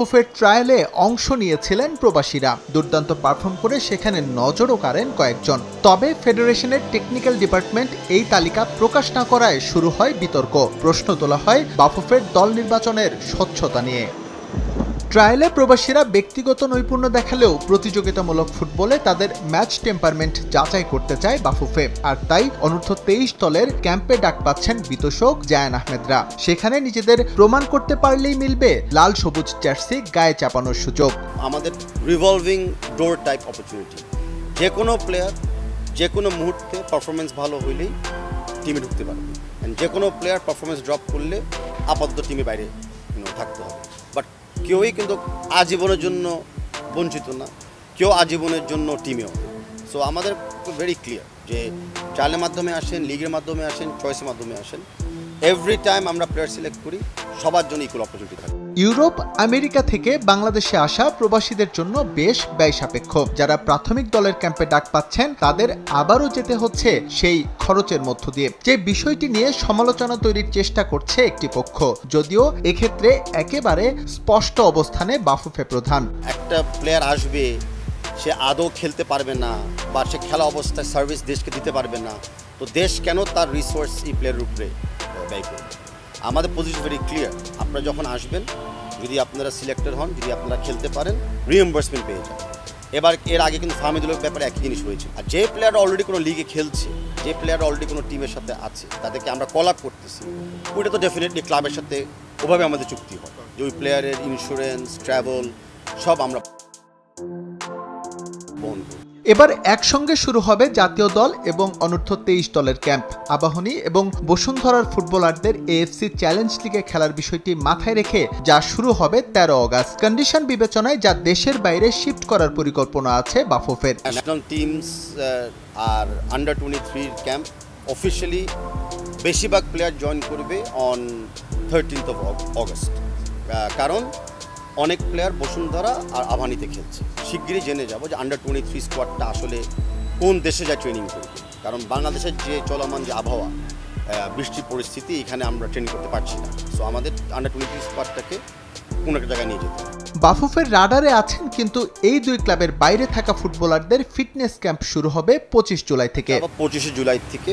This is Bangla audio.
বাফুফের ট্রায়ালে অংশ নিয়েছিলেন প্রবাসীরা। দুর্দান্ত পারফর্ম করে সেখানে নজরও কাড়েন কয়েকজন। তবে ফেডারেশনের টেকনিক্যাল ডিপার্টমেন্ট এই তালিকা প্রকাশ না করায় শুরু হয় বিতর্ক। প্রশ্ন তোলা হয় বাফুফের দল নির্বাচনের স্বচ্ছতা নিয়ে। ট্রায়ালে প্রবাসীরা ব্যক্তিগত নৈপুণ্য দেখালেও প্রতিযোগিতামূলক ফুটবলে তাদের ম্যাচ টেম্পারমেন্ট যাচাই করতে চায় বাফুফে। আর তাই অনূর্ধ্ব-23 দলের ক্যাম্পে ডাক পাচ্ছেন বিতোষক জায়ান আহমেদরা। সেখানে নিজেদের প্রমাণ করতে পারলেই মিলবে লাল সবুজ জার্সি গায়ে চাপানোর সুযোগ। আমাদের রিভলভিং ডোর টাইপ অপরচুনিটি, যে কোনো প্লেয়ার যে কোনো মুহূর্তে পারফরমেন্স ভালো হইলেই টিমে ঢুকতে পারবে। যে কোনো প্লেয়ার পারফরমেন্স ড্রপ করলে আপাতত টিমে বাইরে থাকতে হবে। বাট কেউই কিন্তু আজীবনের জন্য বঞ্চিত না, কেউ আজীবনের জন্য টিমেও। সো আমাদের ভেরি ক্লিয়ার যে ট্রায়ালের মাধ্যমে আসেন, লিগের মাধ্যমে আসেন, চয়েসের মাধ্যমে আসেন, এভরি টাইম আমরা প্লেয়ার সিলেক্ট করি, সবার জন্য ইকুয়াল অপরচুনিটি থাকে। ইউরোপ, আমেরিকা থেকে বাংলাদেশে আসা প্রবাসীদের জন্য বেশ ব্যয় সাপেক্ষ। যারা প্রাথমিক দলের ক্যাম্পে ডাক পাচ্ছেন তাদের আবারও যেতে হচ্ছে সেই খরচের মধ্য দিয়ে। যে বিষয়টি নিয়ে সমালোচনা তৈরির চেষ্টা করছে একটি পক্ষ, যদিও এক্ষেত্রে একেবারে স্পষ্ট অবস্থানে বাফুফে প্রধান। একটা প্লেয়ার আসবে, সে আদৌ খেলতে পারবে না বা সে খেলা অবস্থায় সার্ভিস দেশকে দিতে পারবে না, তো দেশ কেন তার রিসোর্স এই প্লেয়ারের উপরে ব্যয় করবে? আমাদের পজিশন ভেরি ক্লিয়ার। আপনারা যখন আসবেন, যদি আপনারা সিলেক্টেড হন, যদি আপনারা খেলতে পারেন, রিএম্বার্সমেন্ট পেয়ে যান। এর আগে কিন্তু ফাহমিদুলের ব্যাপারে একই জিনিস হয়েছে। আর যে প্লেয়ার অলরেডি কোনো লিগে খেলছে, যে প্লেয়ার অলরেডি কোনো টিমের সাথে আছে, তাদেরকে আমরা কল আপ করতেছি, ওইটা তো ডেফিনেটলি ক্লাবের সাথে ওভাবে আমাদের চুক্তি হয় যে ওই প্লেয়ারের ইন্স্যুরেন্স, ট্রাভেল সব আমরা বহন করি। এবার একসঙ্গে শুরু হবে জাতীয় দল এবং অনূর্ধ্ব-23 দলের ক্যাম্প। আবাহনী এবং বসুন্ধরার ফুটবলারদের এএফসি চ্যালেঞ্জ লিগে খেলার বিষয়টি মাথায় রেখে যা শুরু হবে 13 অগাস্ট। কন্ডিশন বিবেচনায় যা দেশের বাইরে শিফট করার পরিকল্পনা আছে বাফুফের। ন্যাশনাল টিমস আর আন্ডার-23 ক্যাম্প অফিসিয়ালি বেশিরভাগ প্লেয়ার জয়েন করবে অন 13th of August, কারণ অনেক প্লেয়ার বসুন্ধরা আর আবাহনীতে খেলছে। শিগগিরই জেনে যাব যে আন্ডার-23 স্কোয়াডটা আসলে কোন দেশে যায় ট্রেনিং করবে, কারণ বাংলাদেশের যে চলমান যে আবহাওয়া, বৃষ্টির পরিস্থিতি, এখানে আমরা ট্রেনিং করতে পারছি না। সো আমাদের আন্ডার-23 স্কোয়াডটাকে কোনো একটা জায়গায় নিয়ে যেতে হবে। বাফুফের রাডারে আছেন, কিন্তু এই দুই ক্লাবের বাইরে থাকা ফুটবলারদের ফিটনেস ক্যাম্প শুরু হবে 25 জুলাই থেকে। 25 জুলাই থেকে